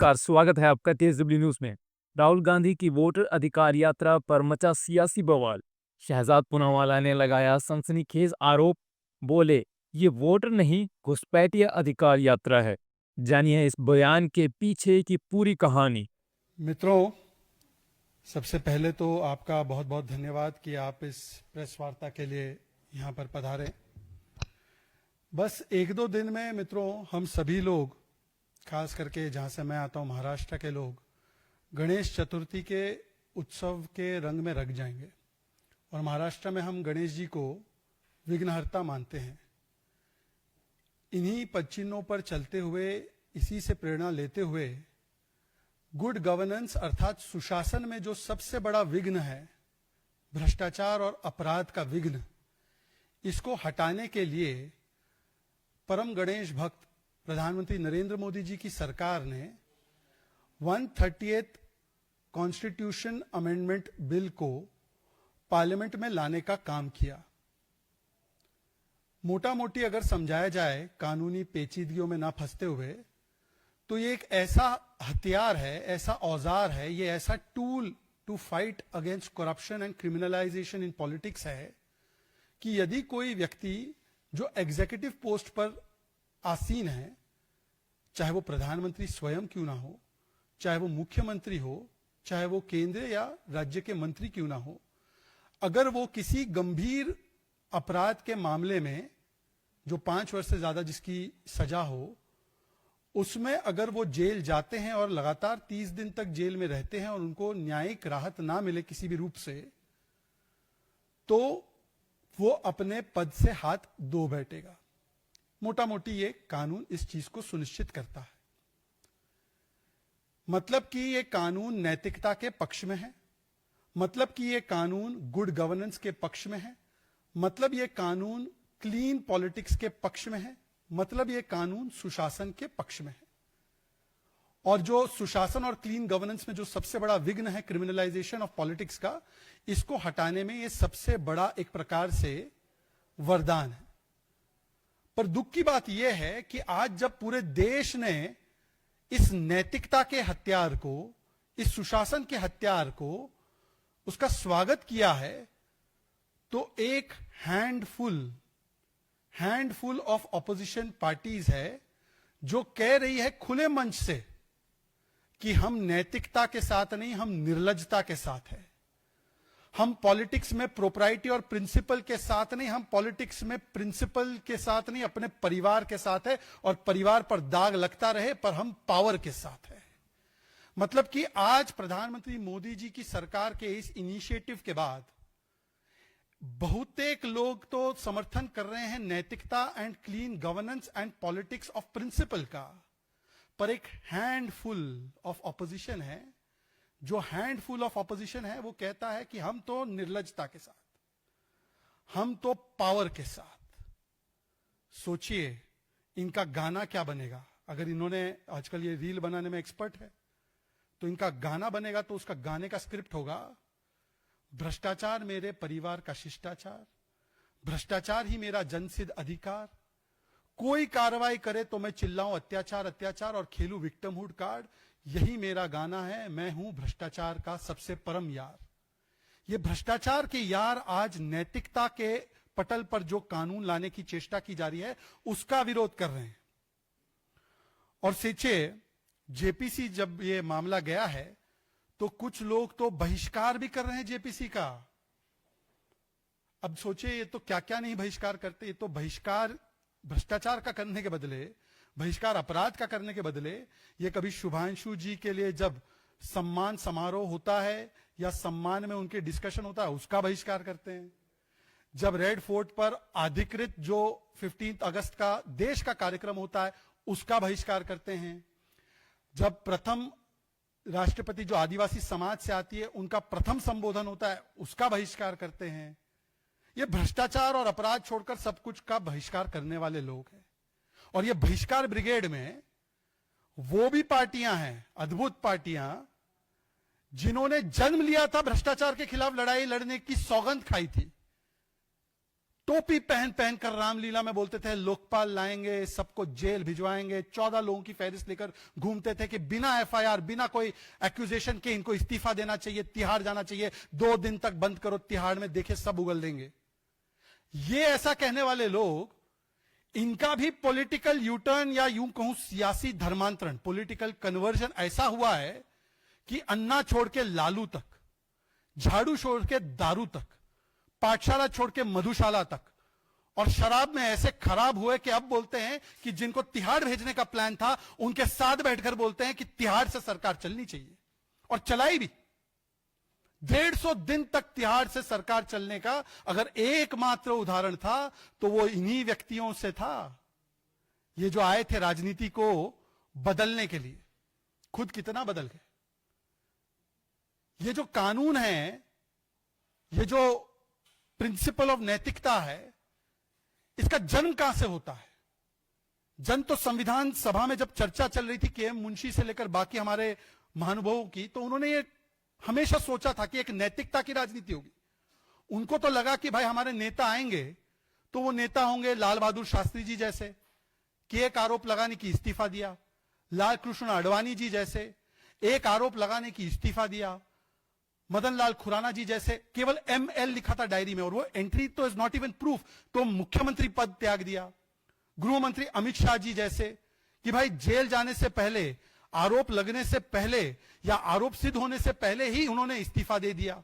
नमस्कार, स्वागत है आपका तेज़ न्यूज़ में। राहुल गांधी की वोटर अधिकार यात्रा पर मचा सियासी बवाल। शहजाद पूनावाला ने लगाया सनसनीखेज आरोप। बोले, ये वोटर नहीं, घुसपैठिया अधिकार यात्रा है। जानिए इस बयान के पीछे की पूरी कहानी। मित्रों, सबसे पहले तो आपका बहुत बहुत धन्यवाद कि आप इस प्रेस वार्ता के लिए यहाँ पर पधारे। बस एक दो दिन में मित्रों, हम सभी लोग, खास करके जहाँ से मैं आता हूँ महाराष्ट्र के लोग, गणेश चतुर्थी के उत्सव के रंग में रंग जाएंगे। और महाराष्ट्र में हम गणेश जी को विघ्नहर्ता मानते हैं। इन्हीं पदचिन्हों पर चलते हुए, इसी से प्रेरणा लेते हुए, गुड गवर्नेंस अर्थात सुशासन में जो सबसे बड़ा विघ्न है, भ्रष्टाचार और अपराध का विघ्न, इसको हटाने के लिए परम गणेश भक्त प्रधानमंत्री नरेंद्र मोदी जी की सरकार ने 130th कॉन्स्टिट्यूशन अमेंडमेंट बिल को पार्लियामेंट में लाने का काम किया। मोटा मोटी अगर समझाया जाए, कानूनी पेचीदगियों में ना फंसते हुए, तो ये एक ऐसा हथियार है, ऐसा औजार है, ये ऐसा tool to fight against corruption and criminalization in politics है कि यदि कोई व्यक्ति जो एग्जीक्यूटिव पोस्ट पर आसीन है, चाहे वो प्रधानमंत्री स्वयं क्यों ना हो, चाहे वो मुख्यमंत्री हो, चाहे वो केंद्र या राज्य के मंत्री क्यों ना हो, अगर वो किसी गंभीर अपराध के मामले में, जो 5 वर्ष से ज्यादा जिसकी सजा हो, उसमें अगर वो जेल जाते हैं और लगातार 30 दिन तक जेल में रहते हैं और उनको न्यायिक राहत ना मिले किसी भी रूप से, तो वो अपने पद से हाथ धो बैठेगा। मोटा मोटी ये कानून इस चीज को सुनिश्चित करता है। मतलब कि ये कानून नैतिकता के पक्ष में है, मतलब कि ये कानून गुड गवर्नेंस के पक्ष में है, मतलब ये कानून क्लीन पॉलिटिक्स के पक्ष में है, मतलब ये कानून सुशासन के पक्ष में है। और जो सुशासन और क्लीन गवर्नेंस में जो सबसे बड़ा विघ्न है, क्रिमिनलाइजेशन ऑफ पॉलिटिक्स का, इसको हटाने में ये सबसे बड़ा एक प्रकार से वरदान है। पर दुख की बात यह है कि आज जब पूरे देश ने इस नैतिकता के हथियार को, इस सुशासन के हथियार को, उसका स्वागत किया है, तो एक हैंडफुल ऑफ ऑपोजिशन पार्टीज है जो कह रही है खुले मंच से कि हम नैतिकता के साथ नहीं, हम निर्लज्जता के साथ है। हम पॉलिटिक्स में प्रोप्राइटी और प्रिंसिपल के साथ नहीं, हम पॉलिटिक्स में प्रिंसिपल के साथ नहीं, अपने परिवार के साथ है। और परिवार पर दाग लगता रहे, पर हम पावर के साथ है। मतलब कि आज प्रधानमंत्री मोदी जी की सरकार के इस इनिशिएटिव के बाद बहुतेक लोग तो समर्थन कर रहे हैं नैतिकता and clean governance and politics of principle का, पर एक हैंडफुल ऑफ ऑपोजिशन है। जो हैंडफुल ऑफ ऑपोजिशन है वो कहता है कि हम तो निर्लज्जता के साथ, हम तो पावर के साथ। सोचिए इनका गाना क्या बनेगा। अगर इन्होंने, आजकल ये रील बनाने में एक्सपर्ट है, तो इनका गाना बनेगा तो उसका गाने का स्क्रिप्ट होगा, भ्रष्टाचार मेरे परिवार का शिष्टाचार, भ्रष्टाचार ही मेरा जनसिद्ध अधिकार, कोई कार्रवाई करे तो मैं चिल्लाऊं अत्याचार अत्याचार और खेलूं विक्टिमहुड कार्ड, यही मेरा गाना है, मैं हूं भ्रष्टाचार का सबसे परम यार। ये भ्रष्टाचार के यार आज नैतिकता के पटल पर जो कानून लाने की चेष्टा की जा रही है, उसका विरोध कर रहे हैं। और सोचिए, जेपीसी जब ये मामला गया है तो कुछ लोग तो बहिष्कार भी कर रहे हैं जेपीसी का। अब सोचिए, ये तो क्या क्या नहीं बहिष्कार करते। ये तो बहिष्कार भ्रष्टाचार का करने के बदले, बहिष्कार अपराध का करने के बदले, ये कभी शुभांशु जी के लिए जब सम्मान समारोह होता है या सम्मान में उनके डिस्कशन होता है, उसका बहिष्कार करते हैं। जब रेड फोर्ट पर अधिकृत जो 15 अगस्त का देश का कार्यक्रम होता है, उसका बहिष्कार करते हैं। जब प्रथम राष्ट्रपति जो आदिवासी समाज से आती है, उनका प्रथम संबोधन होता है, उसका बहिष्कार करते हैं। ये भ्रष्टाचार और अपराध छोड़कर सब कुछ का बहिष्कार करने वाले लोग हैं। और ये बहिष्कार ब्रिगेड में वो भी पार्टियां हैं, अद्भुत पार्टियां, जिन्होंने जन्म लिया था भ्रष्टाचार के खिलाफ लड़ाई लड़ने की, सौगंध खाई थी। टोपी पहन पहन कर रामलीला में बोलते थे लोकपाल लाएंगे, सबको जेल भिजवाएंगे, 14 लोगों की फहरिस्त लेकर घूमते थे कि बिना एफआईआर, बिना कोई एक्यूजेशन के इनको इस्तीफा देना चाहिए, तिहाड़ जाना चाहिए, 2 दिन तक बंद करो तिहाड़ में, देखे सब उगल देंगे। ये ऐसा कहने वाले लोग, इनका भी पॉलिटिकल यूटर्न या यूं कहूं सियासी धर्मांतरण, पॉलिटिकल कन्वर्जन ऐसा हुआ है कि अन्ना छोड़ के लालू तक, झाड़ू छोड़ के दारू तक, पाठशाला छोड़ के मधुशाला तक, और शराब में ऐसे खराब हुए कि अब बोलते हैं कि जिनको तिहाड़ भेजने का प्लान था उनके साथ बैठकर बोलते हैं कि तिहाड़ से सरकार चलनी चाहिए, और चलाई भी। 150 दिन तक तिहाड़ से सरकार चलने का अगर एकमात्र उदाहरण था तो वो इन्हीं व्यक्तियों से था, ये जो आए थे राजनीति को बदलने के लिए, खुद कितना बदल गए। ये जो कानून है, ये जो प्रिंसिपल ऑफ नैतिकता है, इसका जन्म कहां से होता है? जन्म तो संविधान सभा में जब चर्चा चल रही थी केएम मुंशी से लेकर बाकी हमारे महानुभावों की, तो उन्होंने ये हमेशा सोचा था कि एक नैतिकता की राजनीति होगी। उनको तो लगा कि भाई हमारे नेता आएंगे तो वो नेता होंगे लाल बहादुर शास्त्री जी जैसे, कि एक आरोप लगाने की इस्तीफा दिया, लाल कृष्ण आडवाणी जी जैसे, एक आरोप लगाने की इस्तीफा दिया, मदन लाल खुराना जी जैसे, केवल ML लिखा था डायरी में और वो एंट्री तो इज नॉट इवन प्रूफ, तो मुख्यमंत्री पद त्याग दिया। गृह मंत्री अमित शाह जी जैसे, कि भाई जेल जाने से पहले, आरोप लगने से पहले या आरोप सिद्ध होने से पहले ही उन्होंने इस्तीफा दे दिया।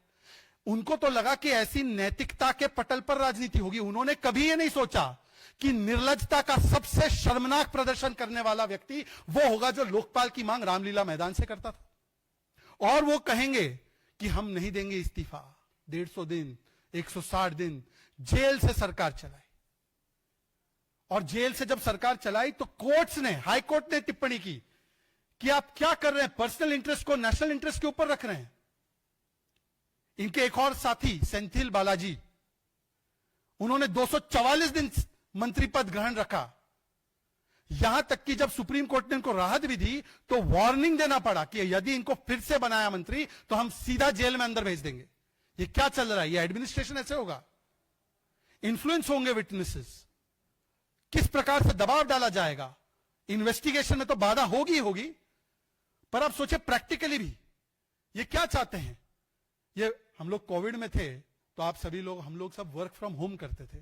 उनको तो लगा कि ऐसी नैतिकता के पटल पर राजनीति होगी। उन्होंने कभी ये नहीं सोचा कि निर्लज्जता का सबसे शर्मनाक प्रदर्शन करने वाला व्यक्ति वो होगा जो लोकपाल की मांग रामलीला मैदान से करता था, और वो कहेंगे कि हम नहीं देंगे इस्तीफा। 150 दिन, 160 दिन जेल से सरकार चलाई, और जेल से जब सरकार चलाई तो कोर्ट्स ने, हाई कोर्ट ने टिप्पणी की कि आप क्या कर रहे हैं, पर्सनल इंटरेस्ट को नेशनल इंटरेस्ट के ऊपर रख रहे हैं। इनके एक और साथी सेंथिल बालाजी, उन्होंने 244 दिन मंत्री पद ग्रहण रखा, यहां तक कि जब सुप्रीम कोर्ट ने इनको राहत भी दी तो वार्निंग देना पड़ा कि यदि इनको फिर से बनाया मंत्री तो हम सीधा जेल में अंदर भेज देंगे। ये क्या चल रहा है? ये एडमिनिस्ट्रेशन ऐसे होगा? इन्फ्लुएंस होंगे विटनेसेस, किस प्रकार से दबाव डाला जाएगा? इन्वेस्टिगेशन में तो बाधा होगी होगी, पर आप सोचे प्रैक्टिकली भी ये क्या चाहते हैं। ये हम लोग कोविड में थे तो आप सभी लोग, हम लोग सब वर्क फ्रॉम होम करते थे।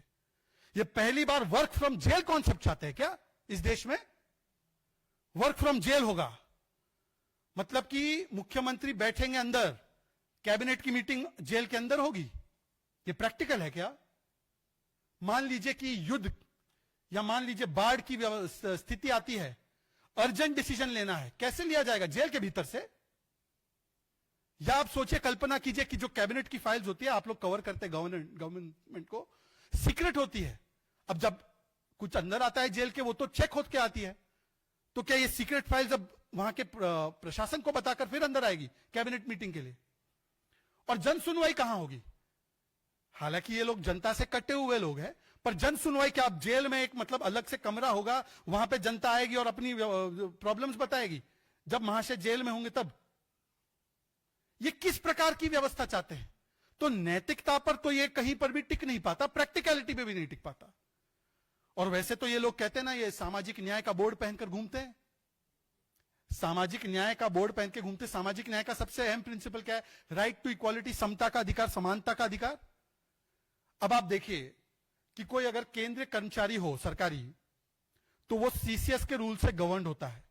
ये पहली बार वर्क फ्रॉम जेल कॉन्सेप्ट चाहते हैं क्या इस देश में? वर्क फ्रॉम जेल होगा मतलब कि मुख्यमंत्री बैठेंगे अंदर, कैबिनेट की मीटिंग जेल के अंदर होगी। ये प्रैक्टिकल है क्या? मान लीजिए कि युद्ध या मान लीजिए बाढ़ की स्थिति आती है, अर्जेंट डिसीजन लेना है, कैसे लिया जाएगा? जेल के भीतर से? या आप सोचिए, कल्पना कीजिए कि जो कैबिनेट की फाइल्स होती है, आप लोग कवर करते हैं गवर्नमेंट को, सीक्रेट होती है। अब जब कुछ अंदर आता है जेल के, वो तो चेक होकर के आती है, तो क्या ये सीक्रेट फाइल्स अब वहां के प्रशासन को बताकर फिर अंदर आएगी कैबिनेट मीटिंग के लिए? और जन सुनवाई कहां होगी? हालांकि ये लोग जनता से कटे हुए लोग हैं, पर जन सुनवाई क्या? आप जेल में एक मतलब अलग से कमरा होगा, वहां पे जनता आएगी और अपनी प्रॉब्लम्स बताएगी, जब महाशय जेल में होंगे तब? ये किस प्रकार की व्यवस्था चाहते हैं? तो नैतिकता पर तो ये कहीं पर भी टिक नहीं पाता, प्रैक्टिकलिटी पे भी नहीं टिक पाता। और वैसे तो ये लोग कहते हैं ना, ये सामाजिक न्याय का बोर्ड पहनकर घूमते हैं, सामाजिक न्याय का बोर्ड पहन के घूमते। सामाजिक न्याय का सबसे अहम प्रिंसिपल क्या है? राइट टू इक्वालिटी, समता का अधिकार, समानता का अधिकार। अब आप देखिए कि कोई अगर केंद्रीय कर्मचारी हो सरकारी, तो वो सीसीएस के रूल से गवर्न होता है,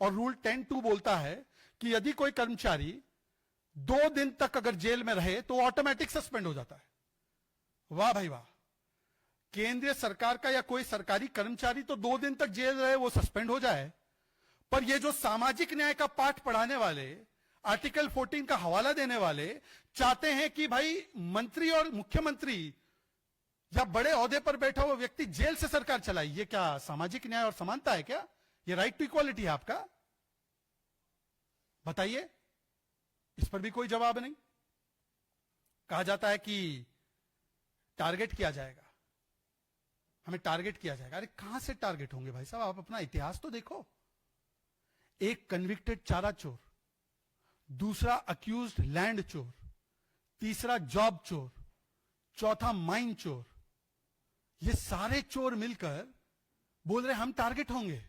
और रूल 10(2) बोलता है कि यदि कोई कर्मचारी 2 दिन तक अगर जेल में रहे तो ऑटोमेटिक सस्पेंड हो जाता है। वाह भाई वाह! केंद्रीय सरकार का या कोई सरकारी कर्मचारी तो 2 दिन तक जेल रहे वो सस्पेंड हो जाए, पर ये जो सामाजिक न्याय का पाठ पढ़ाने वाले, आर्टिकल 14 का हवाला देने वाले चाहते हैं कि भाई मंत्री और मुख्यमंत्री या बड़े ओहदे पर बैठा हुआ व्यक्ति जेल से सरकार चलाए। ये क्या सामाजिक न्याय और समानता है क्या? ये राइट टू इक्वालिटी है आपका? बताइए। इस पर भी कोई जवाब नहीं। कहा जाता है कि टारगेट किया जाएगा, हमें टारगेट किया जाएगा। अरे कहां से टारगेट होंगे भाई साहब? आप अपना इतिहास तो देखो। एक कन्विक्टेड चारा चोर, दूसरा अक्यूज्ड लैंड चोर, तीसरा जॉब चोर, चौथा माइन चोर, ये सारे चोर मिलकर बोल रहे हम टारगेट होंगे।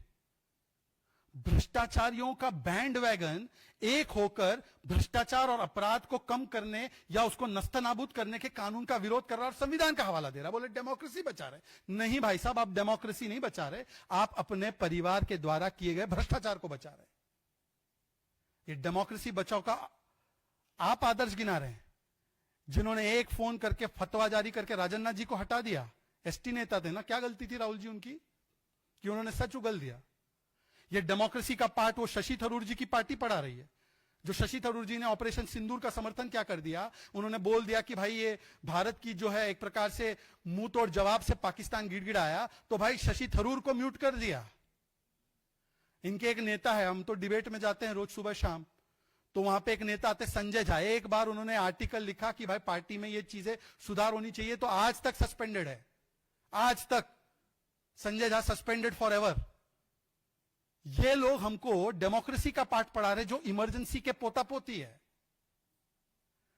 भ्रष्टाचारियों का बैंड वैगन एक होकर भ्रष्टाचार और अपराध को कम करने या उसको नस्तनाबूद करने के कानून का विरोध कर रहा और संविधान का हवाला दे रहा। बोले डेमोक्रेसी बचा रहे। नहीं भाई साहब, आप डेमोक्रेसी नहीं बचा रहे, आप अपने परिवार के द्वारा किए गए भ्रष्टाचार को बचा रहे। ये डेमोक्रेसी बचाओ का आप आदर्श गिना रहे हैं। जिन्होंने एक फोन करके फतवा जारी करके राजन्नाथ जी को हटा दिया, एसटी नेता थे ना, क्या गलती थी राहुल जी उनकी कि उन्होंने सच उगल दिया। ये डेमोक्रेसी का पार्ट वो शशि थरूर जी की पार्टी पढ़ा रही है। जो शशि थरूर जी ने ऑपरेशन सिंदूर का समर्थन क्या कर दिया, उन्होंने बोल दिया कि भाई ये भारत की जो है एक प्रकार से मुंह तोड़ जवाब से पाकिस्तान गिड़गिड़ाया, तो भाई शशि थरूर को म्यूट कर दिया। इनके एक नेता है, हम तो डिबेट में जाते हैं रोज सुबह शाम, तो वहां पे एक नेता आते संजय झा, एक बार उन्होंने आर्टिकल लिखा कि भाई पार्टी में ये चीजें सुधार होनी चाहिए, तो आज तक सस्पेंडेड है। आज तक Sanjay Jha suspended for ever. ये लोग हमको डेमोक्रेसी का पाठ पढ़ा रहे जो इमरजेंसी के पोता पोती है,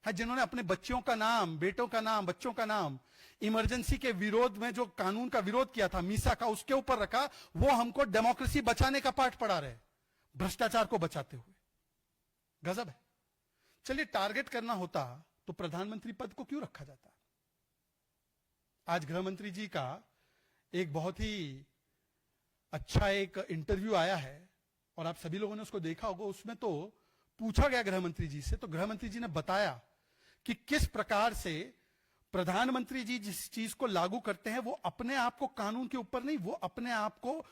जिन्होंने अपने बच्चों का नाम, बेटों का नाम, बच्चों का नाम इमरजेंसी के विरोध में जो कानून का विरोध किया था मीसा का, उसके ऊपर रखा। वो हमको डेमोक्रेसी बचाने का पाठ पढ़ा रहे, भ्रष्टाचार को बचाते हुए। गजब है। चलिए, टारगेट करना होता तो प्रधानमंत्री पद को क्यों रखा जाता। आज गृह मंत्री जी का एक बहुत ही अच्छा एक इंटरव्यू आया है और आप सभी लोगों ने उसको देखा होगा। उसमें तो पूछा गया गृह मंत्री जी से, तो गृह मंत्री जी ने बताया कि किस प्रकार से प्रधानमंत्री जी जिस चीज को लागू करते हैं वो अपने आप को कानून के ऊपर नहीं, वो अपने आप को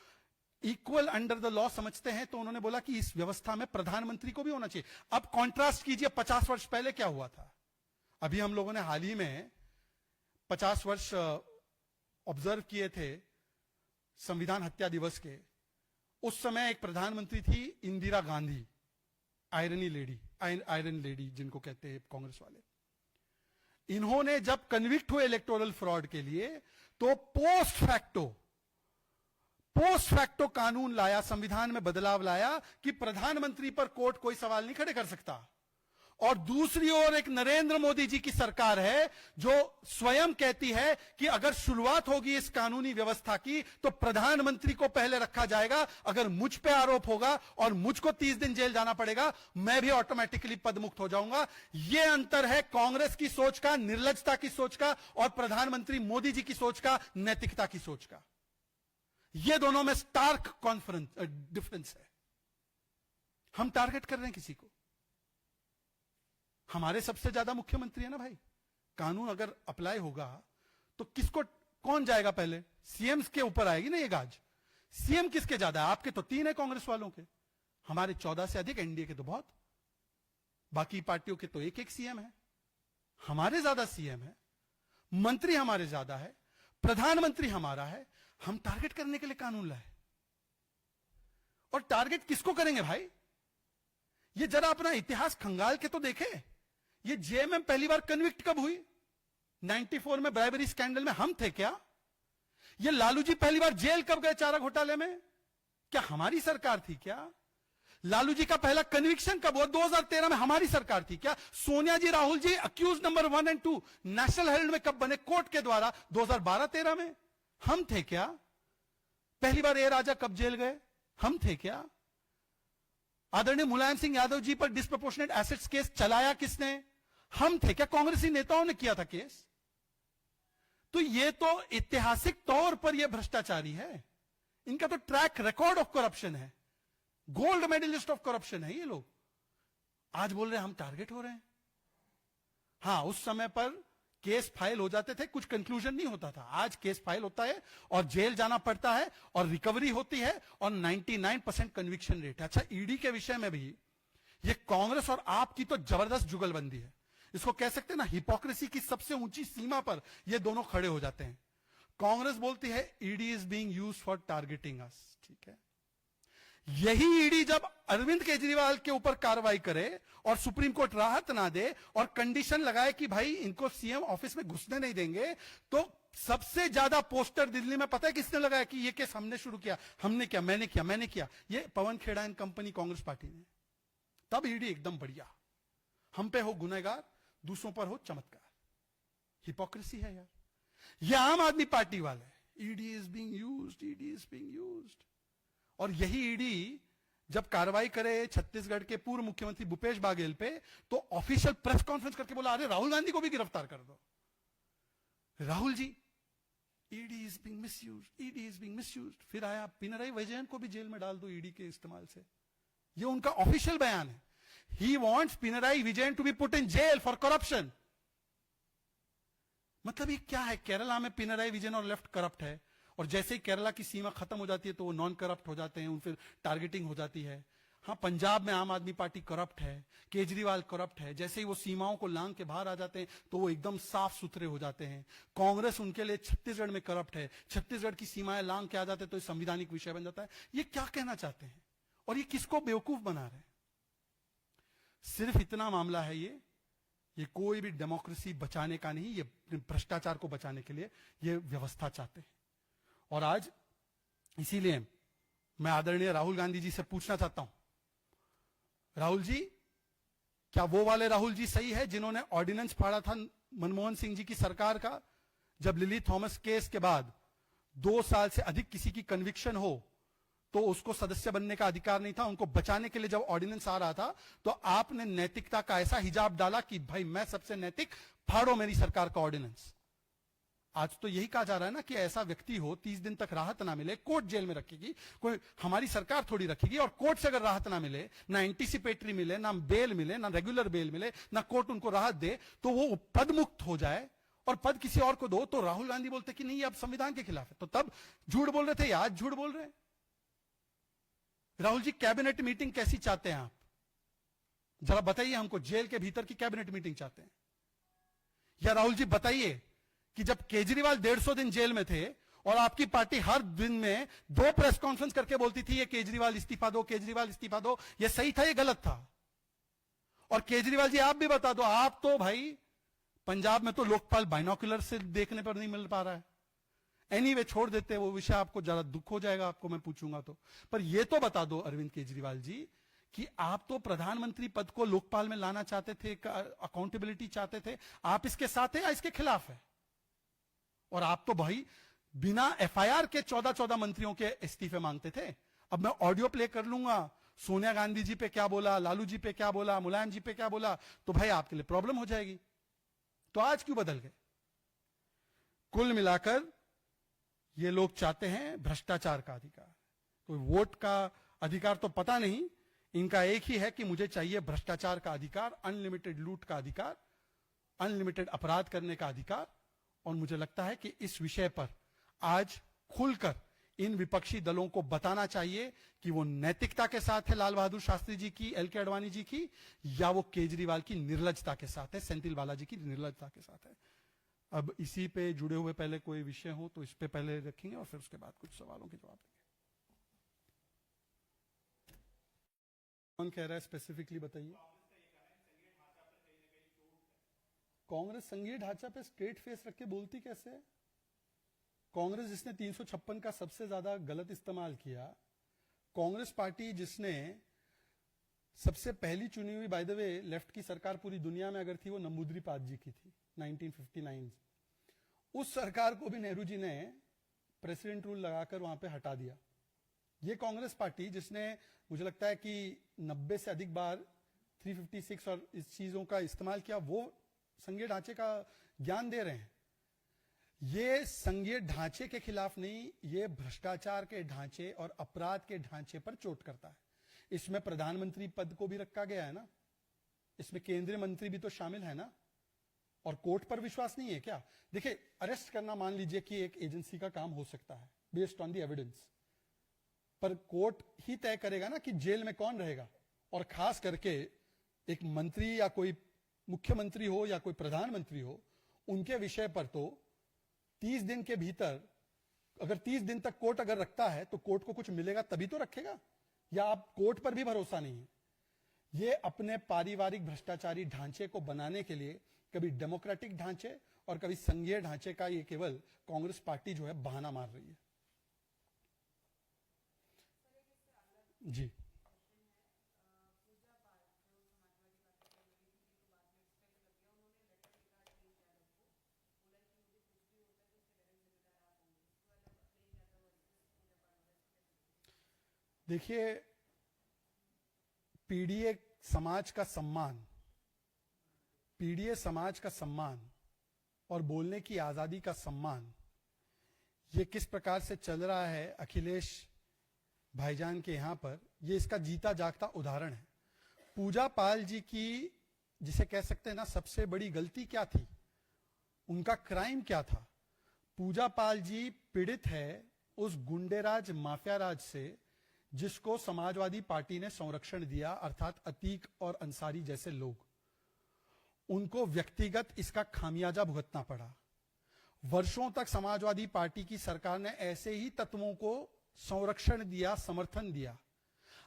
इक्वल अंडर द लॉ समझते हैं। तो उन्होंने बोला कि इस व्यवस्था में प्रधानमंत्री को भी होना चाहिए। अब कॉन्ट्रास्ट कीजिए 50 वर्ष पहले क्या हुआ था। अभी हम लोगों ने हाल ही में 50 वर्ष ऑब्जर्व किए थे संविधान हत्या दिवस के। उस समय एक प्रधानमंत्री थी इंदिरा गांधी, आयरन लेडी जिनको कहते हैं कांग्रेस वाले। इन्होंने जब कन्विक्ट हुए इलेक्टोरल फ्रॉड के लिए, तो पोस्ट फैक्टो कानून लाया, संविधान में बदलाव लाया कि प्रधानमंत्री पर कोर्ट कोई सवाल नहीं खड़े कर सकता। और दूसरी ओर एक नरेंद्र मोदी जी की सरकार है जो स्वयं कहती है कि अगर शुरुआत होगी इस कानूनी व्यवस्था की तो प्रधानमंत्री को पहले रखा जाएगा। अगर मुझ पे आरोप होगा और मुझको 30 दिन जेल जाना पड़ेगा, मैं भी ऑटोमेटिकली पदमुक्त हो जाऊंगा। यह अंतर है कांग्रेस की सोच का, निर्लजता की सोच का, और प्रधानमंत्री मोदी जी की सोच का, नैतिकता की सोच का। यह दोनों में स्टार्क डिफरेंस है। हम टारगेट कर रहे हैं किसी को। हमारे सबसे ज्यादा मुख्यमंत्री है ना भाई। कानून अगर अप्लाई होगा तो किसको, कौन जाएगा पहले? सीएम के ऊपर आएगी ना ये गाज। सीएम किसके ज्यादा है? आपके तो 3 है कांग्रेस वालों के, हमारे 14 से अधिक, एनडीए के तो बहुत, बाकी पार्टियों के तो एक सीएम है। हमारे ज्यादा सीएम है, मंत्री हमारे ज्यादा है, प्रधानमंत्री हमारा है। हम टारगेट करने के लिए कानून लाए। और टारगेट किसको करेंगे भाई? ये जरा अपना इतिहास खंगाल के तो देखे। ये जेएमएम पहली बार कन्विक्ट कब हुई? 94 में ब्राइबरी स्कैंडल में हम थे क्या? ये लालू जी पहली बार जेल कब गए चारा घोटाले में? क्या हमारी सरकार थी क्या? लालू जी का पहला कन्विक्शन कब हुआ? 2013 में हमारी सरकार थी क्या? सोनिया जी, राहुल जी अक्यूज नंबर 1 और 2 नेशनल हेराल्ड में कब बने कोर्ट के द्वारा? 2012-13 में। हम थे क्या? पहली बार ए राजा कब जेल गए? हम थे क्या? आदरणीय मुलायम सिंह यादव जी पर डिस्प्रपोर्शनेट एसेट्स केस चलाया किसने? हम थे क्या? कांग्रेसी नेताओं ने किया था केस। तो ये तो ऐतिहासिक तौर पर ये भ्रष्टाचारी है। इनका तो ट्रैक रिकॉर्ड ऑफ करप्शन है, गोल्ड मेडलिस्ट ऑफ करप्शन है ये लोग। आज बोल रहे हैं हम टारगेट हो रहे हैं। हां, उस समय पर केस फाइल हो जाते थे, कुछ कंक्लूजन नहीं होता था। आज केस फाइल होता है और जेल जाना पड़ता है और रिकवरी होती है और 99% कन्विक्शन रेट है। अच्छा, ईडी के विषय में भी ये कांग्रेस और आप की तो जबरदस्त जुगलबंदी है। इसको कह सकते हैं ना, हिपोक्रेसी की सबसे ऊंची सीमा पर ये दोनों खड़े हो जाते हैं। कांग्रेस बोलती है ED is being used for targeting us. ठीक है, यही ईडी जब अरविंद केजरीवाल के ऊपर कार्रवाई करे और सुप्रीम कोर्ट राहत ना दे और कंडीशन लगाए कि भाई इनको सीएम ऑफिस में घुसने नहीं देंगे, तो सबसे ज्यादा पोस्टर दिल्ली में पता है किसने लगाया कि ये केस हमने शुरू किया, हमने किया, मैंने किया, ये Pawan Khera and company, Congress party ने। तब ईडी एकदम बढ़िया, हम पे हो गुनहगार, दूसरों पर हो चमत्कार। हिपोक्रेसी है यार। ये आम आदमी पार्टी वाले, ED is being used, ED is being used. और यही ईडी जब कार्रवाई करे छत्तीसगढ़ के पूर्व मुख्यमंत्री भूपेश बाघेल पे, तो ऑफिशियल प्रेस कॉन्फ्रेंस करके बोला अरे राहुल गांधी को भी गिरफ्तार कर दो। Rahul ji, ED is being misused, ED is being misused. फिर आया पिनराई विजयन को भी जेल में डाल दो ईडी के इस्तेमाल से। ये उनका ऑफिशियल बयान है। He wants Pinarayi Vijayan to be put in jail for corruption. मतलब ये क्या है? केरला में पिनराई विजयन और लेफ्ट करप्ट है, और जैसे ही केरला की सीमा खत्म हो जाती है तो वो नॉन करप्ट हो जाते हैं, उन फिर टारगेटिंग हो जाती है। हाँ, पंजाब में आम आदमी पार्टी करप्ट है, केजरीवाल करप्ट है, जैसे ही वो सीमाओं को लांग के बाहर आ जाते हैं तो वो एकदम साफ सुथरे हो जाते हैं। कांग्रेस उनके लिए छत्तीसगढ़ में करप्ट है, छत्तीसगढ़ की सीमाएं लांग के आ जाते हैं तो ये संवैधानिक विषय बन जाता है। ये क्या कहना चाहते हैं और ये किसको बेवकूफ बना रहे हैं? सिर्फ इतना मामला है ये कोई भी डेमोक्रेसी बचाने का नहीं, ये भ्रष्टाचार को बचाने के लिए ये व्यवस्था चाहते हैं। और आज इसीलिए मैं आदरणीय राहुल गांधी जी से पूछना चाहता हूं, राहुल जी, क्या वो वाले राहुल जी सही है जिन्होंने ऑर्डिनेंस फाड़ा था मनमोहन सिंह जी की सरकार का, जब लिली थॉमस केस के बाद 2 साल से अधिक किसी की कन्विक्शन हो तो उसको सदस्य बनने का अधिकार नहीं था? उनको बचाने के लिए जब ऑर्डिनेंस आ रहा था तो आपने नैतिकता का ऐसा हिजाब डाला कि भाई मैं सबसे नैतिक, फाड़ो मेरी सरकार का ऑर्डिनेंस। आज तो यही कहा जा रहा है ना कि ऐसा व्यक्ति हो 30 दिन तक राहत ना मिले, कोर्ट जेल में रखेगी, कोई हमारी सरकार थोड़ी रखेगी। और कोर्ट से अगर राहत ना मिले, ना एंटीसिपेटरी मिले, ना बेल मिले, ना रेगुलर बेल मिले, ना कोर्ट उनको राहत दे, तो वो पद मुक्त हो जाए और पद किसी और को दो, तो राहुल गांधी बोलते कि नहीं ये अब संविधान के खिलाफ है। तो तब झूठ बोल रहे थे, आज झूठ बोल रहे हैं। राहुल जी, कैबिनेट मीटिंग कैसी चाहते हैं आप? जरा बताइए हमको, जेल के भीतर की कैबिनेट मीटिंग चाहते हैं? या राहुल जी बताइए कि जब केजरीवाल 150 दिन जेल में थे और आपकी पार्टी हर दिन में 2 प्रेस कॉन्फ्रेंस करके बोलती थी ये केजरीवाल इस्तीफा दो, केजरीवाल इस्तीफा दो, ये सही था, ये गलत था? और केजरीवाल जी आप भी बता दो, आप तो भाई पंजाब में तो लोकपाल बाइनोकुलर से देखने पर नहीं मिल पा रहा है। एनीवे, छोड़ देते हैं वो विषय, आपको ज्यादा दुख हो जाएगा आपको मैं पूछूंगा तो। पर ये तो बता दो अरविंद केजरीवाल जी कि आप तो प्रधानमंत्री पद को लोकपाल में लाना चाहते थे, अकाउंटेबिलिटी चाहते थे, आप इसके साथ है या इसके खिलाफ है? और आप तो भाई बिना एफआईआर के 14 मंत्रियों के इस्तीफे मांगते थे। अब मैं ऑडियो प्ले कर लूंगा, सोनिया गांधी जी पे क्या बोला, लालू जी पे क्या बोला, मुलायम जी पे क्या बोला, तो भाई आपके लिए प्रॉब्लम हो जाएगी। तो आज क्यों बदल गए? कुल मिलाकर ये लोग चाहते हैं भ्रष्टाचार का अधिकार। कोई वोट का अधिकार तो पता नहीं, इनका एक ही है कि मुझे चाहिए भ्रष्टाचार का अधिकार, अनलिमिटेड लूट का अधिकार, अनलिमिटेड अपराध करने का अधिकार। और मुझे लगता है कि इस विषय पर आज खुलकर इन विपक्षी दलों को बताना चाहिए कि वो नैतिकता के साथ है लाल बहादुर शास्त्री जी की, एल के अडवाणी जी की, या वो केजरीवाल की निर्लजता के साथ है, सेंथिल बालाजी की निर्लजता के साथ है। अब इसी पे जुड़े हुए पहले कोई विषय हो तो इस पे पहले रखेंगे और फिर उसके बाद कुछ सवालों के जवाब देंगे। कौन कह रहा है स्पेसिफिकली बताइए? कांग्रेस संघीय ढांचा पे स्ट्रेट फेस रख के बोलती कैसे है? कांग्रेस जिसने 356 का सबसे ज्यादा गलत इस्तेमाल किया, कांग्रेस पार्टी जिसने सबसे पहली चुनी हुई, बाय द वे लेफ्ट की सरकार पूरी दुनिया में अगर थी वो नंबूद्रीपाद जी की थी 1959। उस सरकार को भी नेहरू जी ने प्रेसिडेंट रूल लगाकर वहां पे हटा दिया। ये कांग्रेस पार्टी जिसने मुझे लगता है कि 90 से अधिक बार 356 और इस चीजों का इस्तेमाल किया, वो संघीय ढांचे का ज्ञान दे रहे हैं। ये संघीय ढांचे के खिलाफ नहीं, ये भ्रष्टाचार के ढांचे और अपराध के ढांचे पर चोट करता है। इसमें प्रधानमंत्री पद को भी रखा गया है ना, इसमें केंद्रीय मंत्री भी तो शामिल है ना। और कोर्ट पर विश्वास नहीं है क्या? देखिए, अरेस्ट करना मान लीजिए कि एक एजेंसी का काम हो सकता है बेस्ड ऑन द एविडेंस, पर कोर्ट ही तय करेगा ना कि जेल में कौन रहेगा। और खास करके एक मंत्री या कोई मुख्यमंत्री हो या कोई प्रधानमंत्री हो, उनके विषय पर तो 30 दिन के भीतर, अगर 30 दिन तक कोर्ट अगर रखता है तो कोर्ट को कुछ मिलेगा तभी तो रखेगा, या आप कोर्ट पर भी भरोसा नहीं है। ये अपने पारिवारिक भ्रष्टाचारी ढांचे को बनाने के लिए कभी डेमोक्रेटिक ढांचे और कभी संघीय ढांचे का ये केवल कांग्रेस पार्टी जो है बहाना मार रही है। जी, देखिए, पीडीए समाज का सम्मान, पीडीए समाज का सम्मान और बोलने की आजादी का सम्मान, ये किस प्रकार से चल रहा है अखिलेश भाईजान के यहां पर, ये इसका जीता जागता उदाहरण है। पूजा पाल जी की, जिसे कह सकते हैं ना, सबसे बड़ी गलती क्या थी, उनका क्राइम क्या था? पूजा पाल जी पीड़ित है उस गुंडेराज माफिया राज से जिसको समाजवादी पार्टी ने संरक्षण दिया, अर्थात अतीक और अंसारी जैसे लोग। उनको व्यक्तिगत इसका खामियाजा भुगतना पड़ा। वर्षों तक समाजवादी पार्टी की सरकार ने ऐसे ही तत्वों को संरक्षण दिया, समर्थन दिया।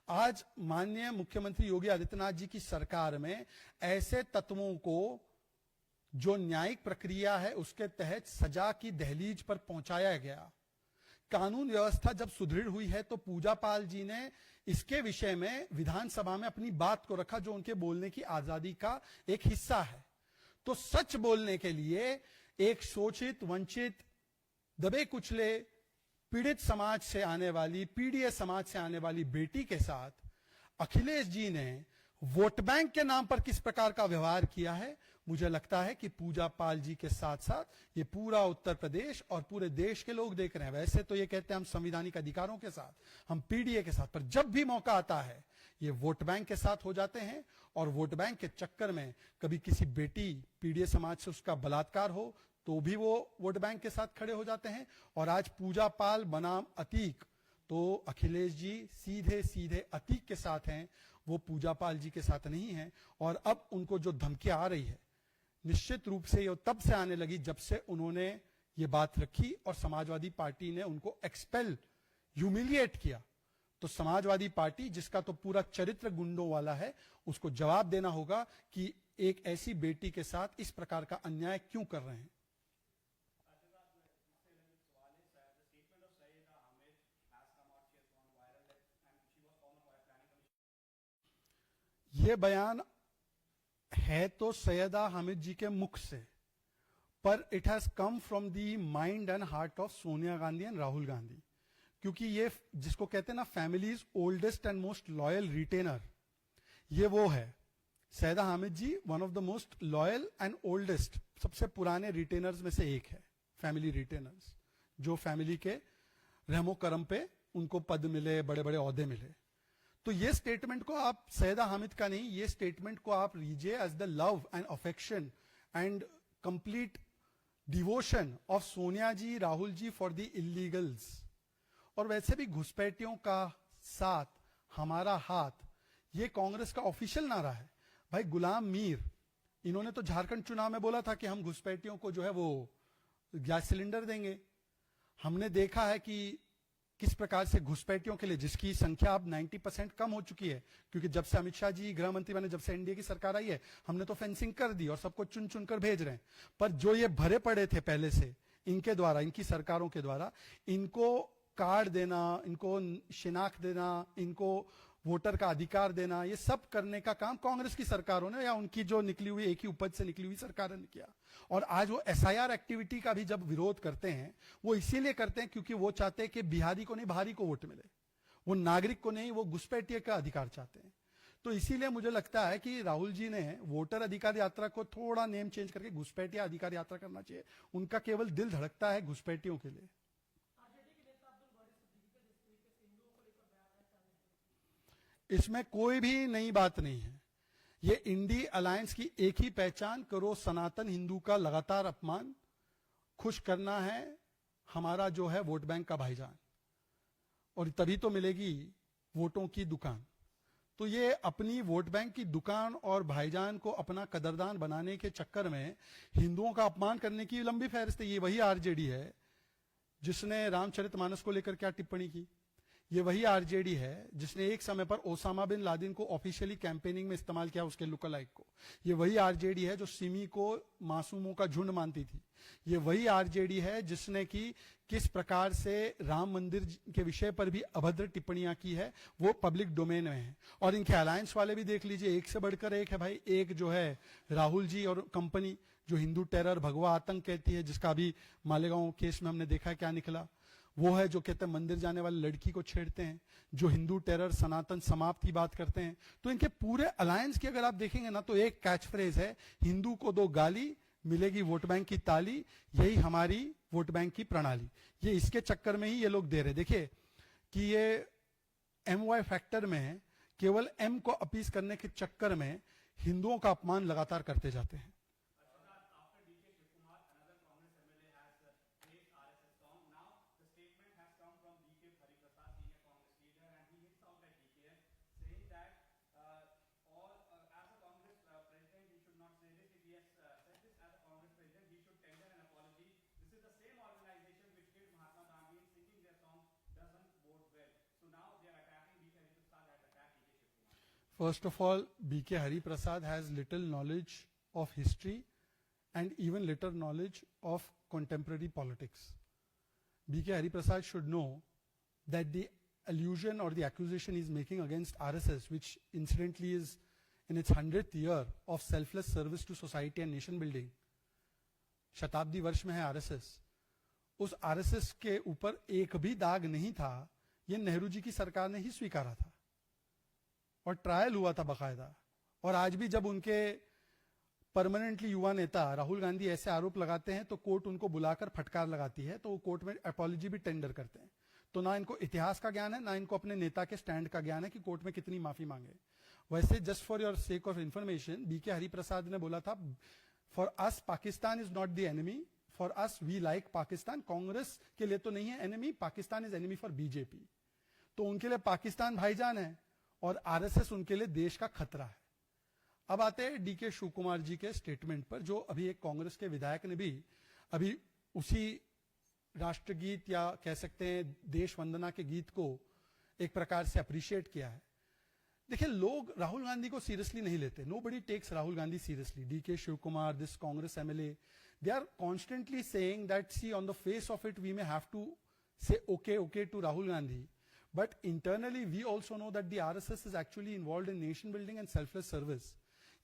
आज माननीय मुख्यमंत्री योगी आदित्यनाथ जी की सरकार में ऐसे तत्वों को जो न्यायिक प्रक्रिया है उसके तहत सजा की दहलीज पर पहुंचाया गया। कानून व्यवस्था जब सुदृढ़ हुई है तो पूजा पाल जी ने इसके विषय में विधानसभा में अपनी बात को रखा, जो उनके बोलने की आजादी का एक हिस्सा है। तो सच बोलने के लिए एक शोषित, वंचित, दबे कुचले, पीड़ित समाज से आने वाली, पीडीए समाज से आने वाली बेटी के साथ अखिलेश जी ने वोट बैंक के नाम पर किस प्रकार का व्यवहार किया है, मुझे लगता है कि पूजा पाल जी के साथ साथ ये पूरा उत्तर प्रदेश और पूरे देश के लोग देख रहे हैं। वैसे तो ये कहते हैं हम संवैधानिक अधिकारों के साथ, हम पीडीए के साथ, पर जब भी मौका आता है ये वोट बैंक के साथ हो जाते हैं। और वोट बैंक के चक्कर में कभी किसी बेटी पीडीए समाज से उसका बलात्कार हो तो भी वो वोट बैंक के साथ खड़े हो जाते हैं। और आज पूजा पाल बनाम अतीक, तो अखिलेश जी सीधे सीधे अतीक के साथ हैं, वो पूजा पाल जी के साथ नहीं है। और अब उनको जो धमकियां आ रही है, निश्चित रूप से ये तब से आने लगी जब से उन्होंने ये बात रखी और समाजवादी पार्टी ने उनको एक्सपेल, ह्यूमिलिएट किया। तो समाजवादी पार्टी, जिसका तो पूरा चरित्र गुंडों वाला है, उसको जवाब देना होगा कि एक ऐसी बेटी के साथ इस प्रकार का अन्याय क्यों कर रहे हैं। ये बयान है तो सैयदा हामिद जी के मुख से, पर it has come from the mind and heart of Sonia Gandhi and Rahul Gandhi. क्योंकि ये जिसको कहते हैं ना families oldest and most loyal retainer, ये वो है। Syeda Hamid ji one of the most loyal and oldest, सबसे पुराने रिटेनर्स में से एक है, फैमिली रिटेनर्स, जो फैमिली के रहमो करम पे उनको पद मिले, बड़े बड़े ओहदे मिले। तो ये स्टेटमेंट को आप, सैयदा हामिद का नहीं, ये स्टेटमेंट को आप लीजिए as the love and affection and complete devotion of Sonia ji, Rahul ji for the illegals. और वैसे भी घुसपैठियों का साथ हमारा हाथ, ये कांग्रेस का ऑफिशियल नारा है। भाई गुलाम मीर, इन्होंने तो झारखंड चुनाव में बोला था कि हम घुसपैठियों को जो है वो गैस सिलेंडर देंगे। हमने देखा है कि किस प्रकार से घुसपैठियों के लिए, जिसकी संख्या अब 90% कम हो चुकी है, क्योंकि जब से अमित शाह जी गृह मंत्री बने, जब से एनडीए की सरकार आई है, हमने तो फेंसिंग कर दी और सबको चुन चुन कर भेज रहे हैं। पर जो ये भरे पड़े थे पहले से, इनके द्वारा, इनकी सरकारों के द्वारा, इनको कार्ड देना, इनको शिनाख्त देना, इनको वोटर का अधिकार देना, ये सब करने का काम कांग्रेस की सरकारों ने, या उनकी जो निकली हुई, एक ही उपज से निकली हुई सरकार ने किया। और आज वो एसआईआर एक्टिविटी का भी जब विरोध करते हैं, वो इसीलिए करते हैं क्योंकि वो चाहते हैं कि बिहारी को नहीं, बाहरी को वोट मिले, वो नागरिक को नहीं, वो घुसपैठिए का अधिकार चाहते हैं। तो इसीलिए मुझे लगता है कि राहुल जी ने वोटर अधिकार यात्रा को थोड़ा नेम चेंज करके घुसपैठिया अधिकार यात्रा करना चाहिए। उनका केवल दिल धड़कता है घुसपैठियों के लिए। इसमें कोई भी नई बात नहीं है। ये इंडी अलायंस की एक ही पहचान, करो सनातन हिंदू का लगातार अपमान, खुश करना है हमारा जो है वोट बैंक का भाईजान, और तभी तो मिलेगी वोटों की दुकान। तो ये अपनी वोट बैंक की दुकान और भाईजान को अपना कदरदान बनाने के चक्कर में हिंदुओं का अपमान करने की लंबी फहरिस्त है। ये वही आरजेडी है जिसने रामचरितमानस को लेकर क्या टिप्पणी की। ये वही आरजेडी है जिसने एक समय पर ओसामा बिन लादेन को ऑफिशियली कैंपेनिंग में इस्तेमाल किया, उसके लुकलाइक को। ये वही आरजेडी है जो सिमी को मासूमों का झुंड मानती थी। ये वही आरजेडी है जिसने की किस प्रकार से राम मंदिर के विषय पर भी अभद्र टिप्पणियां की है, वो पब्लिक डोमेन में है। और इनके अलायंस वाले भी देख लीजिए, एक से बढ़कर एक है भाई। एक जो है राहुल जी और कंपनी, जो हिंदू टेरर, भगवा आतंक कहती है, जिसका भी मालेगांव केस में हमने देखा क्या निकला। वो है जो कहते हैं मंदिर जाने वाली लड़की को छेड़ते हैं, जो हिंदू टेरर सनातन समाप्त की बात करते हैं। तो इनके पूरे अलायंस की अगर आप देखेंगे ना, तो एक कैच फ्रेज है, हिंदू को दो गाली मिलेगी वोट बैंक की ताली, यही हमारी वोट बैंक की प्रणाली। ये इसके चक्कर में ही ये लोग दे रहे। देखिए कि ये MY फैक्टर में केवल M को अपीस करने के चक्कर में हिंदुओं का अपमान लगातार करते जाते हैं। First of all, B.K. Hari Prasad has little knowledge of history and even little knowledge of contemporary politics. B.K. Hari Prasad should know that the allusion or the accusation he's making against RSS, which incidentally is in its 100th year of selfless service to society and nation building, शताब्दी वर्ष में है RSS, उस RSS के ऊपर एक भी दाग नहीं था, ये नेहरू जी की सरकार ने ही स्वीकारा था और ट्रायल हुआ था बकायदा। और आज भी जब उनके परमानेंटली युवा नेता राहुल गांधी ऐसे आरोप लगाते हैं तो कोर्ट उनको बुलाकर फटकार लगाती है, तो वो कोर्ट में अपॉलॉजी भी टेंडर करते हैं। तो ना इनको इतिहास का ज्ञान है, ना इनको अपने नेता के स्टैंड का ज्ञान है कि कोर्ट में कितनी माफी मांगे। वैसे just for your sake of information, BK Hariprasad ने बोला था, for us Pakistan is not the enemy, for us we like Pakistan. Congress के लिए तो नहीं है enemy, Pakistan is enemy for BJP. तो उनके लिए पाकिस्तान भाईजान है और आरएसएस उनके लिए देश का खतरा है। अब आते हैं डीके शिव कुमार जी के स्टेटमेंट पर, जो अभी एक कांग्रेस के विधायक ने भी अभी उसी राष्ट्रगीत या कह सकते हैं देश वंदना के गीत को एक प्रकार से अप्रिशिएट किया है। देखिए, लोग राहुल गांधी को सीरियसली नहीं लेते। Nobody takes Rahul Gandhi seriously. DK Shivakumar, this Congress MLA, they are constantly saying that see on the face of it we may have to say okay to Rahul Gandhi, but internally we also know that the RSS is actually involved in nation building and selfless service.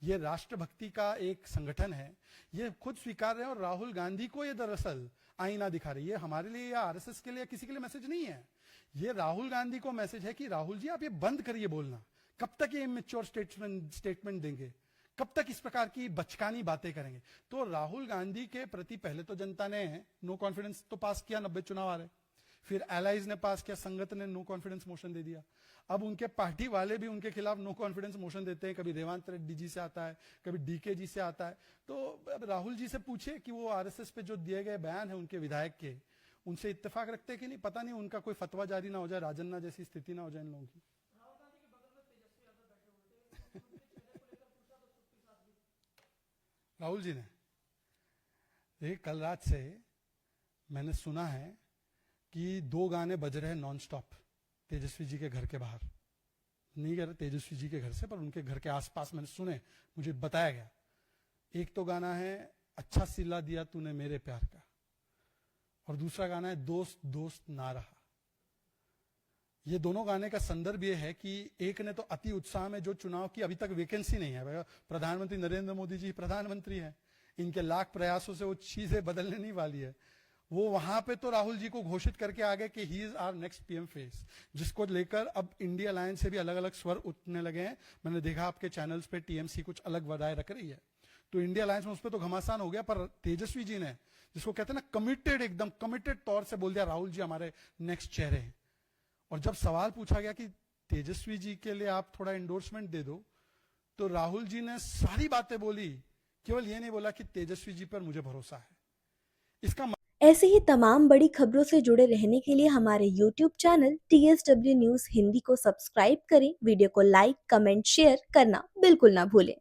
ये राष्ट्रभक्ति का एक संगठन है, ये खुद स्वीकार रहे हैं। और राहुल गांधी को ये दरअसल आईना दिखा रही है। हमारे लिए या आरएसएस के लिए किसी के लिए मैसेज नहीं है, ये राहुल गांधी को मैसेज है कि राहुल जी आप ये बंद करिए बोलना। कब तक ये इमेच्योर स्टेटमेंट देंगे, कब तक इस प्रकार की बचकानी बातें करेंगे। तो राहुल गांधी के प्रति पहले तो जनता ने नो कॉन्फिडेंस तो पास किया, 90 चुनाव आ रहे, फिर एलाइज ने पास किया, संगत ने नो कॉन्फिडेंस मोशन दे दिया। अब उनके पार्टी वाले भी उनके खिलाफ नो कॉन्फिडेंस मोशन देते हैं, कभी रेवंत रेड्डी जी से आता है, कभी डीके जी से आता है। तो अब राहुल जी से पूछे कि वो आरएसएस पे जो दिए गए बयान है उनके विधायक के, उनसे इत्तेफाक रखते हैं कि नहीं। पता नहीं उनका कोई फतवा जारी ना हो जाए, राजन्ना जैसी स्थिति ना हो जाए इन लोगों की। राहुल जी ने कल रात से मैंने सुना है कि 2 गाने बज रहे हैं नॉन स्टॉप तेजस्वी जी के घर के बाहर। नहीं कह रहे तेजस्वी जी के घर से, पर उनके घर के आसपास मैंने सुने, मुझे बताया गया। एक तो गाना है अच्छा सिला दिया तूने मेरे प्यार का, और दूसरा गाना है दोस्त दोस्त ना रहा। ये दोनों गाने का संदर्भ ये है कि एक ने तो अति उत्साह में, जो चुनाव की अभी तक वैकेंसी नहीं है, प्रधानमंत्री नरेंद्र मोदी जी प्रधानमंत्री हैं, इनके लाख प्रयासों से वो चीजें बदलने नहीं वाली है, वो वहां पे तो राहुल जी को घोषित करके आ गए कि he is our next PM face, जिसको लेकर अब इंडिया अलायंस से भी अलग अलग स्वर उठने लगे हैं। मैंने देखा आपके चैनल्स पे टीएमसी कुछ अलग वादाएं रख रही है, तो इंडिया अलायंस में उस पर तो घमासान हो गया। पर तेजस्वी जी ने, जिसको कहते हैं ना कमिटेड, एकदम कमिटेड तौर से बोल दिया राहुल जी हमारे नेक्स्ट चेहरे हैं। और जब सवाल पूछा गया कि तेजस्वी जी के लिए आप थोड़ा एंडोर्समेंट दे दो, तो राहुल जी ने सारी बातें बोली, केवल ये नहीं बोला कि तेजस्वी जी पर मुझे भरोसा है। इसका ऐसे ही तमाम बड़ी खबरों से जुड़े रहने के लिए हमारे YouTube channel TSW news Hindi को सब्सक्राइब करें। वीडियो को लाइक, कमेंट, शेयर करना बिल्कुल ना भूलें।